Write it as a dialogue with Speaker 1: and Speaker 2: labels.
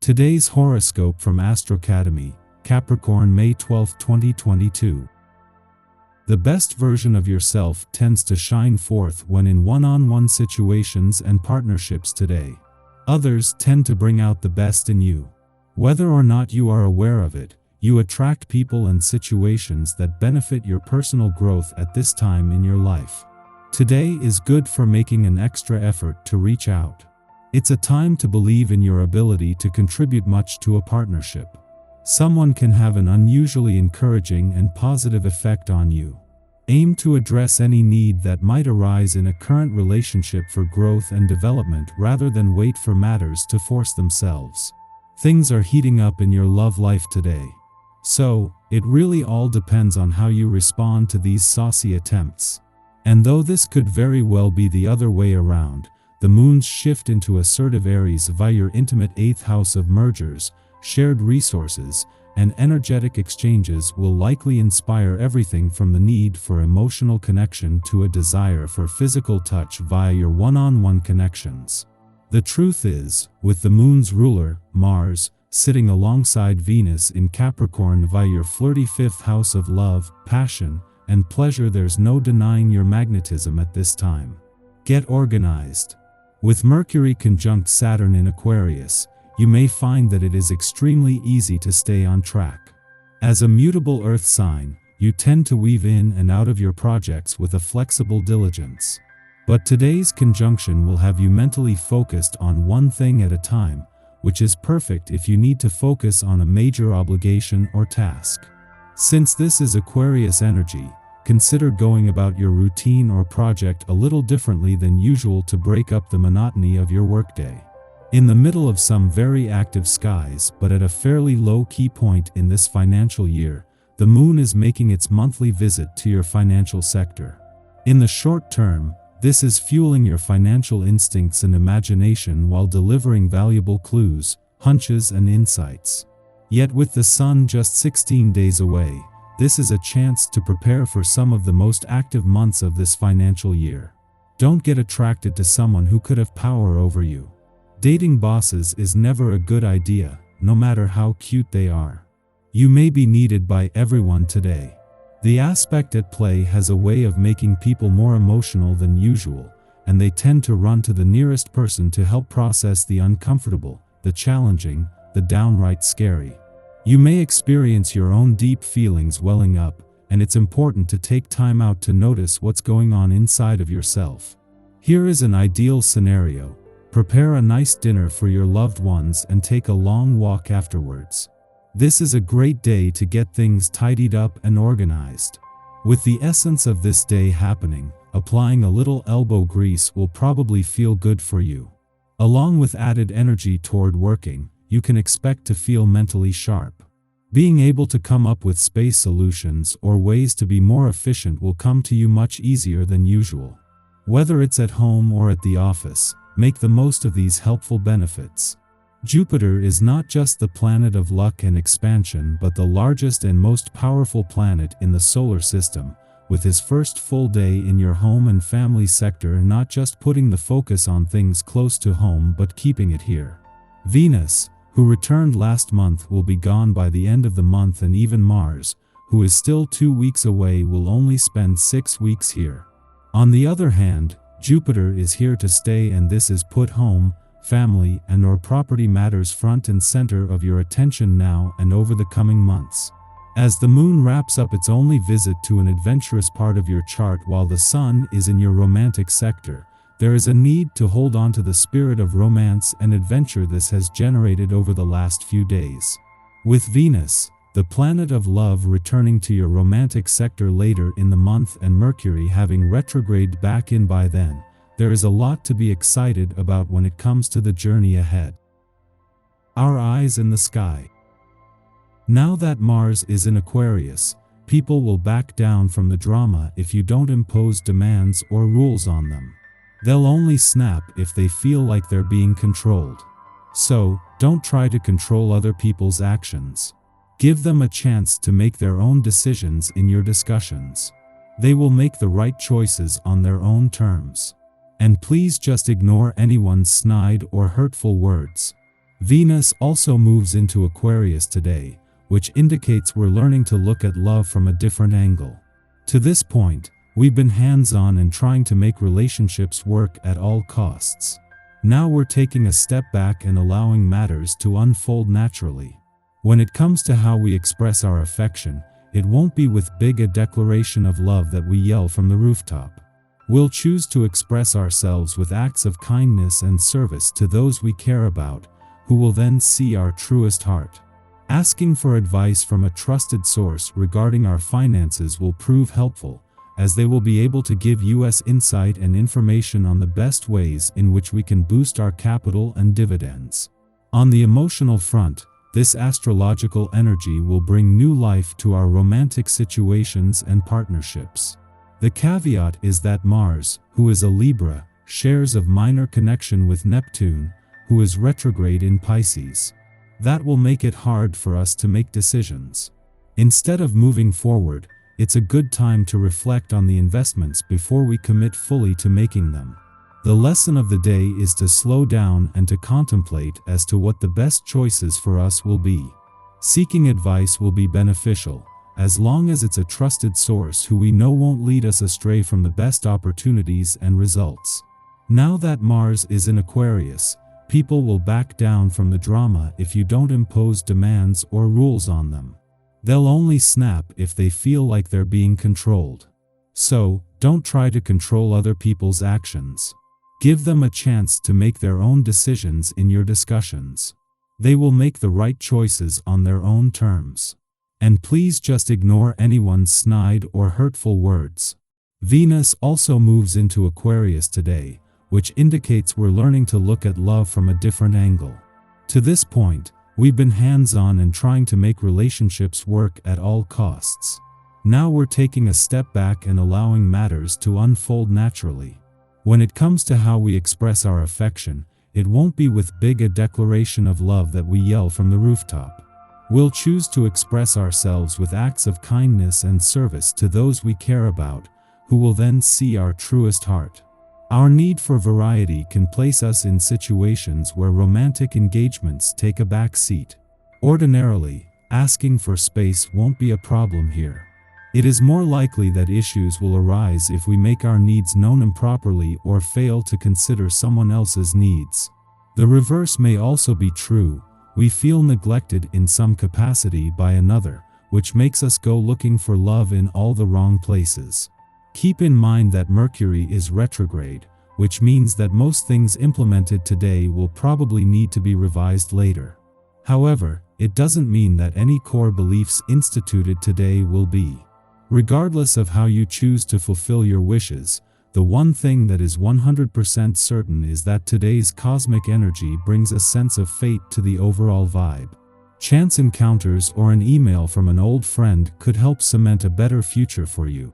Speaker 1: Today's horoscope from Astrocademy, Capricorn May 12, 2022. The best version of yourself tends to shine forth when in one-on-one situations and partnerships today. Others tend to bring out the best in you. Whether or not you are aware of it, you attract people and situations that benefit your personal growth at this time in your life. Today is good for making an extra effort to reach out. It's a time to believe in your ability to contribute much to a partnership. Someone can have an unusually encouraging and positive effect on you. Aim to address any need that might arise in a current relationship for growth and development rather than wait for matters to force themselves. Things are heating up in your love life today. So, it really all depends on how you respond to these saucy attempts. And though this could very well be the other way around, the moon's shift into assertive Aries via your intimate 8th house of mergers, shared resources, and energetic exchanges will likely inspire everything from the need for emotional connection to a desire for physical touch via your one-on-one connections. The truth is, with the moon's ruler, Mars, sitting alongside Venus in Capricorn via your flirty 5th house of love, passion, and pleasure, there's no denying your magnetism at this time. Get organized. With Mercury conjunct Saturn in Aquarius, you may find that it is extremely easy to stay on track. As a mutable earth sign, you tend to weave in and out of your projects with a flexible diligence. But today's conjunction will have you mentally focused on one thing at a time, which is perfect if you need to focus on a major obligation or task. Since this is Aquarius energy, consider going about your routine or project a little differently than usual to break up the monotony of your workday. In the middle of some very active skies but at a fairly low-key point in this financial year, the moon is making its monthly visit to your financial sector. In the short term, this is fueling your financial instincts and imagination while delivering valuable clues, hunches, and insights. Yet with the sun just 16 days away, this is a chance to prepare for some of the most active months of this financial year. Don't get attracted to someone who could have power over you. Dating bosses is never a good idea, no matter how cute they are. You may be needed by everyone today. The aspect at play has a way of making people more emotional than usual, and they tend to run to the nearest person to help process the uncomfortable, the challenging, the downright scary. You may experience your own deep feelings welling up, and it's important to take time out to notice what's going on inside of yourself. Here is an ideal scenario. Prepare a nice dinner for your loved ones and take a long walk afterwards. This is a great day to get things tidied up and organized. With the essence of this day happening, applying a little elbow grease will probably feel good for you. Along with added energy toward working, you can expect to feel mentally sharp. Being able to come up with space solutions or ways to be more efficient will come to you much easier than usual. Whether it's at home or at the office, make the most of these helpful benefits. Jupiter is not just the planet of luck and expansion but the largest and most powerful planet in the solar system, with his first full day in your home and family sector not just putting the focus on things close to home but keeping it here. Venus, who returned last month, will be gone by the end of the month, and even Mars, who is still 2 weeks away, will only spend 6 weeks here. On the other hand, Jupiter is here to stay, and this is put home, family, and/or property matters front and center of your attention now and over the coming months. As the moon wraps up its only visit to an adventurous part of your chart while the sun is in your romantic sector, there is a need to hold on to the spirit of romance and adventure this has generated over the last few days. With Venus, the planet of love, returning to your romantic sector later in the month and Mercury having retrograded back in by then, there is a lot to be excited about when it comes to the journey ahead. Our eyes in the sky. Now that Mars is in Aquarius, people will back down from the drama if you don't impose demands or rules on them. They'll only snap if they feel like they're being controlled. So, don't try to control other people's actions. Give them a chance to make their own decisions in your discussions. They will make the right choices on their own terms. And please just ignore anyone's snide or hurtful words. Venus also moves into Aquarius today, which indicates we're learning to look at love from a different angle. To this point, we've been hands-on and trying to make relationships work at all costs. Now we're taking a step back and allowing matters to unfold naturally. When it comes to how we express our affection, it won't be with a declaration of love that we yell from the rooftop. We'll choose to express ourselves with acts of kindness and service to those we care about, who will then see our truest heart. Asking for advice from a trusted source regarding our finances will prove helpful, as they will be able to give us insight and information on the best ways in which we can boost our capital and dividends. On the emotional front, this astrological energy will bring new life to our romantic situations and partnerships. The caveat is that Mars, who is a Libra, shares a minor connection with Neptune, who is retrograde in Pisces. That will make it hard for us to make decisions. Instead of moving forward, it's a good time to reflect on the investments before we commit fully to making them. The lesson of the day is to slow down and to contemplate as to what the best choices for us will be. Seeking advice will be beneficial, as long as it's a trusted source who we know won't lead us astray from the best opportunities and results. Now that Mars is in Aquarius, people will back down from the drama if you don't impose demands or rules on them. They'll only snap if they feel like they're being controlled. So, don't try to control other people's actions. Give them a chance to make their own decisions in your discussions. They will make the right choices on their own terms. And please just ignore anyone's snide or hurtful words. Venus also moves into Aquarius today, which indicates we're learning to look at love from a different angle. To this point, we've been hands-on and trying to make relationships work at all costs. Now we're taking a step back and allowing matters to unfold naturally. When it comes to how we express our affection, it won't be with a declaration of love that we yell from the rooftop. We'll choose to express ourselves with acts of kindness and service to those we care about, who will then see our truest heart. Our need for variety can place us in situations where romantic engagements take a back seat. Ordinarily, asking for space won't be a problem here. It is more likely that issues will arise if we make our needs known improperly or fail to consider someone else's needs. The reverse may also be true. We feel neglected in some capacity by another, which makes us go looking for love in all the wrong places. Keep in mind that Mercury is retrograde, which means that most things implemented today will probably need to be revised later. However, it doesn't mean that any core beliefs instituted today will be. Regardless of how you choose to fulfill your wishes, the one thing that is 100% certain is that today's cosmic energy brings a sense of fate to the overall vibe. Chance encounters or an email from an old friend could help cement a better future for you.